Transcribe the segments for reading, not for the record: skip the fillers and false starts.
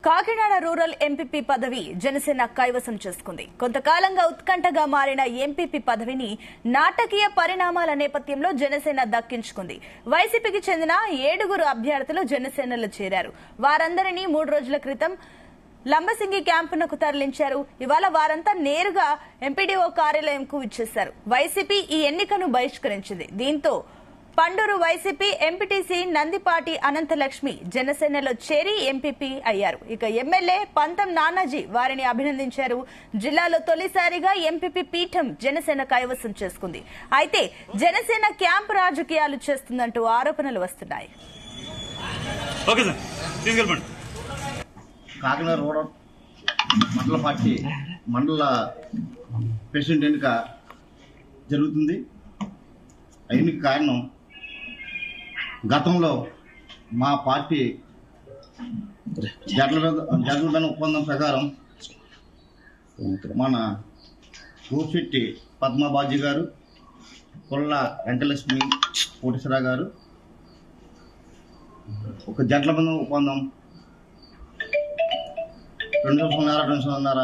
Kakinada rural MPP పదవి జనసేన కైవసం చేసుకుంది. కొంతకాలంగా ఉత్కంఠగా మారిన ఎంపీపీ పదవిని నాటకీయ పరిణామాల నేపథ్యంలో జనసేన దక్కించుకుంది. వైసీపీకి చెందిన 7 అభ్యర్థులు జనసేనలో చేరారు. వారందరినీ 3 రోజుల క్రితం లంబసింగి క్యాంపునకు తరలించారు. ఇవాళ వారంతా నేరుగా ఎంపీడీఓ కార్యాలయంకు విచ్చేశారు. వైసీపీ ఈ ఎన్నికను బహిష్కరించింది. దీంతో పండూరు వైసీపీ ఎంపీటీసీ నందిపాటి అనంతలక్ష్మి జనసేనలో చేరి ఎంపీపీ అయ్యారు. ఇక ఎమ్మెల్యే పంతం నానాజీ వారిని అభినందించారు. జిల్లాలో తొలిసారిగా ఎంపీపీ పీఠం జనసేన కైవసం చేసుకుంది. అయితే జనసేన క్యాంపు రాజకీయాలు చేస్తుందంటూ ఆరోపణలు వస్తున్నాయి. కాకినాడ రూరల్ మండల పార్టీ మండల ప్రెసిడెంట్ ఎన్నిక జరుగుతుంది. ఎన్నిక కారణం గతంలో మా పార్టీ జగన్ ఒప్పందం ప్రకారం మన ఊర్శెట్టి పద్మబాజీ గారు, కొల్ల వెంకటలక్ష్మి కోటేశ్వర గారు ఒక జట్ల ఒప్పందం 2 సంవత్సరాల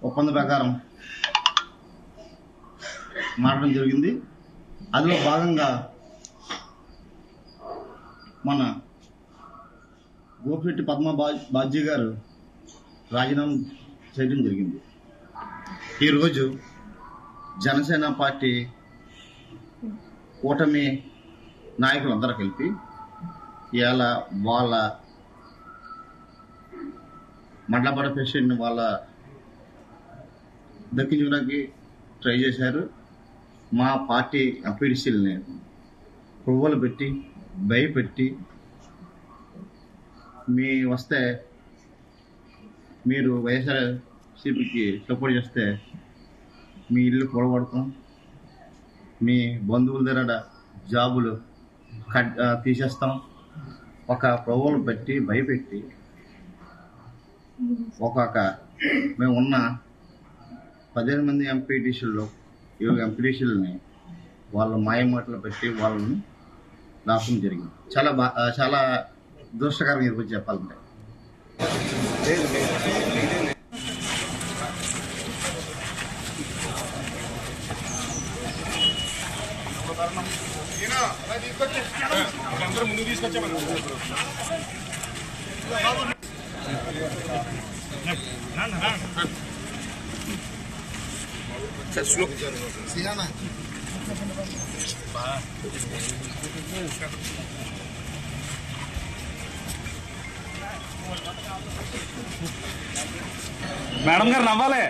ఒప్పందం ప్రకారం మారడం జరిగింది. అందులో భాగంగా మన గోపిరెడ్డి పద్మబాజీ గారు రాజీనామా చేయడం జరిగింది. ఈరోజు జనసేన పార్టీ కూటమి నాయకులందరూ కలిపి ఇవాళ వాళ్ళ మండల ప్రెసిడెంట్ వాళ్ళ దక్కించుకోవడానికి ట్రై చేశారు. మా పార్టీ ఎంపీడీసీలని పువ్వులు పెట్టి భయపెట్టి మీ వస్తే మీరు వైఎస్ఆర్సీపీకి సపోర్ట్ చేస్తే మీ ఇల్లు కూడబడతాం, మీ బంధువుల దగ్గర జాబులు తీసేస్తాం, ఒక పువ్వులు పెట్టి భయపెట్టి మేము ఉన్న 15 మంది ఎంపీటీసీల్లో 7 ఎంపీటీసీలని వాళ్ళ మాయమాటలు పెట్టి వాళ్ళని నాశనం జరిగింది. చాలా దుష్టకరంగా ఈరోజు చెప్పాలంటే. ముందు తీసుకొచ్చామని మేడం గారు నవ్వాలి.